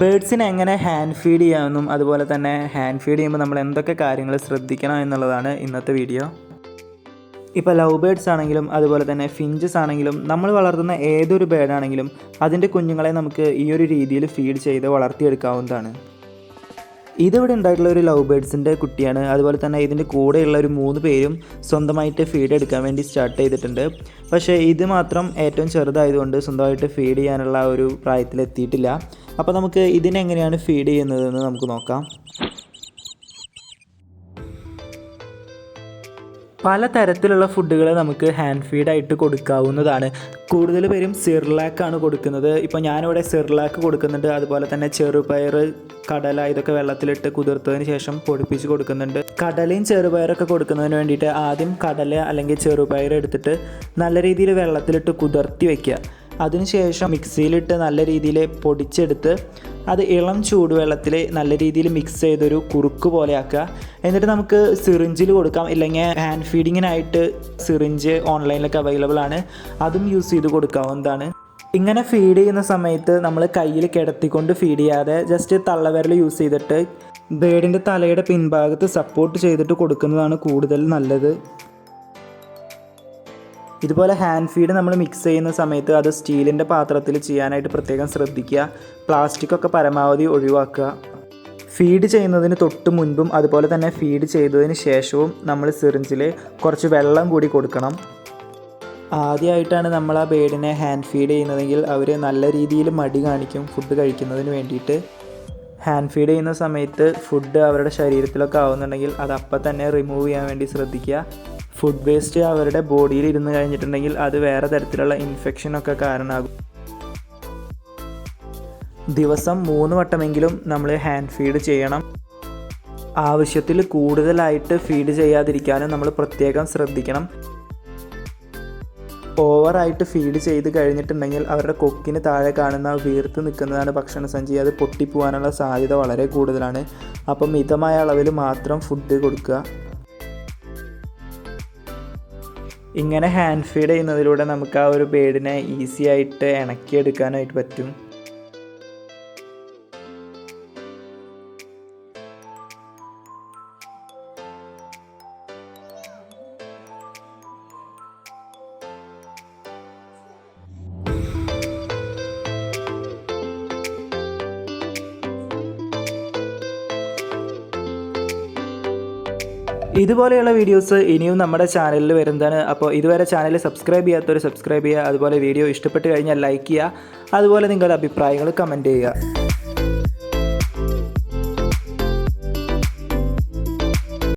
ബേഡ്സിനെ എങ്ങനെ hand feed ചെയ്യാമെന്നും അതുപോലെ തന്നെ ഹാൻഡ് ഫീഡ് ചെയ്യുമ്പോൾ നമ്മൾ എന്തൊക്കെ കാര്യങ്ങൾ ശ്രദ്ധിക്കണം എന്നുള്ളതാണ് ഇന്നത്തെ വീഡിയോ. ഇപ്പോൾ ലവ് ബേഡ്സ് ആണെങ്കിലും അതുപോലെ തന്നെ ഫിഞ്ചസ് ആണെങ്കിലും നമ്മൾ വളർത്തുന്ന ഏതൊരു ബേഡാണെങ്കിലും അതിൻ്റെ കുഞ്ഞുങ്ങളെ നമുക്ക് ഈ ഒരു രീതിയിൽ ഫീഡ് ചെയ്ത് വളർത്തിയെടുക്കാവുന്നതാണ്. ഇതിവിടെ ഉണ്ടായിട്ടുള്ള ഒരു ലവ് ബേഡ്സിൻ്റെ കുട്ടിയാണ്. അതുപോലെ തന്നെ ഇതിൻ്റെ കൂടെയുള്ള ഒരു 3 പേരും സ്വന്തമായിട്ട് ഫീഡ് എടുക്കാൻ വേണ്ടി സ്റ്റാർട്ട് ചെയ്തിട്ടുണ്ട്. പക്ഷേ ഇത് മാത്രം ഏറ്റവും ചെറുതായതുകൊണ്ട് സ്വന്തമായിട്ട് ഫീഡ് ചെയ്യാനുള്ള ഒരു പ്രായത്തിലെത്തിയിട്ടില്ല. അപ്പോൾ നമുക്ക് ഇതിനെങ്ങനെയാണ് ഫീഡ് ചെയ്യുന്നതെന്ന് നമുക്ക് നോക്കാം. പല തരത്തിലുള്ള ഫുഡുകൾ നമുക്ക് ഹാൻഡ് ഫീഡായിട്ട് കൊടുക്കാവുന്നതാണ്. കൂടുതൽ പേരും സിർലാക്കാണ് കൊടുക്കുന്നത്. ഇപ്പോൾ ഞാനിവിടെ സിർലാക്ക് കൊടുക്കുന്നുണ്ട്. അതുപോലെ തന്നെ ചെറുപയർ, കടല ഇതൊക്കെ വെള്ളത്തിലിട്ട് കുതിർത്തതിന് ശേഷം പൊടിപ്പിച്ച് കൊടുക്കുന്നുണ്ട്. കടലയും ചെറുപയറൊക്കെ കൊടുക്കുന്നതിന് വേണ്ടിയിട്ട് ആദ്യം കടല അല്ലെങ്കിൽ ചെറുപയർ എടുത്തിട്ട് നല്ല രീതിയിൽ വെള്ളത്തിലിട്ട് കുതിർത്തി വയ്ക്കുക. അതിനുശേഷം മിക്സിയിലിട്ട് നല്ല രീതിയിൽ പൊടിച്ചെടുത്ത് അത് ഇളം ചൂടുവെള്ളത്തിൽ നല്ല രീതിയിൽ മിക്സ് ചെയ്തൊരു കുറുക്ക് പോലെ ആക്കുക. എന്നിട്ട് നമുക്ക് സിറിഞ്ചിൽ കൊടുക്കാം, ഇല്ലെങ്കിൽ ഹാൻഡ് ഫീഡിങ്ങിനായിട്ട് സിറിഞ്ച് ഓൺലൈനിലൊക്കെ അവൈലബിൾ ആണ്, അതും യൂസ് ചെയ്ത് കൊടുക്കാവുന്നതാണ്. ഇങ്ങനെ ഫീഡ് ചെയ്യുന്ന സമയത്ത് നമ്മൾ കയ്യിൽ കിടത്തിക്കൊണ്ട് ഫീഡ് ചെയ്യാതെ ജസ്റ്റ് തള്ളവിരൽ യൂസ് ചെയ്തിട്ട് ബേഡിൻ്റെ തലയുടെ പിൻഭാഗത്ത് സപ്പോർട്ട് ചെയ്തിട്ട് കൊടുക്കുന്നതാണ് കൂടുതൽ നല്ലത്. ഇതുപോലെ ഹാൻഡ് ഫീഡ് നമ്മൾ മിക്സ് ചെയ്യുന്ന സമയത്ത് അത് സ്റ്റീലിൻ്റെ പാത്രത്തിൽ ചെയ്യാനായിട്ട് പ്രത്യേകം ശ്രദ്ധിക്കുക. പ്ലാസ്റ്റിക്കൊക്കെ പരമാവധി ഒഴിവാക്കുക. ഫീഡ് ചെയ്യുന്നതിന് തൊട്ട് മുൻപും അതുപോലെ തന്നെ ഫീഡ് ചെയ്തതിന് ശേഷവും നമ്മൾ സിറിഞ്ചിൽ കുറച്ച് വെള്ളം കൂടി കൊടുക്കണം. ആദ്യമായിട്ടാണ് നമ്മൾ ആ ബേഡിനെ ഹാൻഡ് ഫീഡ് ചെയ്യുന്നതെങ്കിൽ അവർ നല്ല രീതിയിൽ മടി കാണിക്കും ഫുഡ് കഴിക്കുന്നതിന് വേണ്ടിയിട്ട്. ഹാൻഡ് ഫീഡ് ചെയ്യുന്ന സമയത്ത് ഫുഡ് അവരുടെ ശരീരത്തിലൊക്കെ ആവുന്നുണ്ടെങ്കിൽ അത് അപ്പം തന്നെ റിമൂവ് ചെയ്യാൻ വേണ്ടി ശ്രദ്ധിക്കുക. ഫുഡ് വേസ്റ്റ് അവരുടെ ബോഡിയിൽ ഇരുന്ന് കഴിഞ്ഞിട്ടുണ്ടെങ്കിൽ അത് വേറെ തരത്തിലുള്ള ഇൻഫെക്ഷനൊക്കെ കാരണമാകും. ദിവസം 3 വട്ടമെങ്കിലും നമ്മൾ ഹാൻഡ് ഫീഡ് ചെയ്യണം. ആവശ്യത്തിൽ കൂടുതലായിട്ട് ഫീഡ് ചെയ്യാതിരിക്കാനും നമ്മൾ പ്രത്യേകം ശ്രദ്ധിക്കണം. ഓവറായിട്ട് ഫീഡ് ചെയ്ത് കഴിഞ്ഞിട്ടുണ്ടെങ്കിൽ അവരുടെ കൊക്കിന് താഴെ കാണുന്ന വീർത്ത് നിൽക്കുന്നതാണ് ഭക്ഷണസഞ്ചി, അത് പൊട്ടിപ്പോവാനുള്ള സാധ്യത വളരെ കൂടുതലാണ്. അപ്പം മിതമായ അളവിൽ മാത്രം ഫുഡ് കൊടുക്കുക. ഇങ്ങനെ ഹാൻഡ് ഫീഡ് ചെയ്യുന്നതിലൂടെ നമുക്ക് ആ ഒരു ബേഡിനെ ഈസി ആയിട്ട് ഇണക്കിയെടുക്കാനായിട്ട് പറ്റും. ഇതുപോലെയുള്ള വീഡിയോസ് ഇനിയും നമ്മുടെ ചാനലിൽ വരുന്നതാണ്. അപ്പോൾ ഇതുവരെ ചാനൽ സബ്സ്ക്രൈബ് ചെയ്യാത്തവർ സബ്സ്ക്രൈബ് ചെയ്യുക. അതുപോലെ വീഡിയോ ഇഷ്ടപ്പെട്ട് കഴിഞ്ഞാൽ ലൈക്ക് ചെയ്യുക. അതുപോലെ നിങ്ങളുടെ അഭിപ്രായങ്ങൾ കമൻറ്റ് ചെയ്യുക.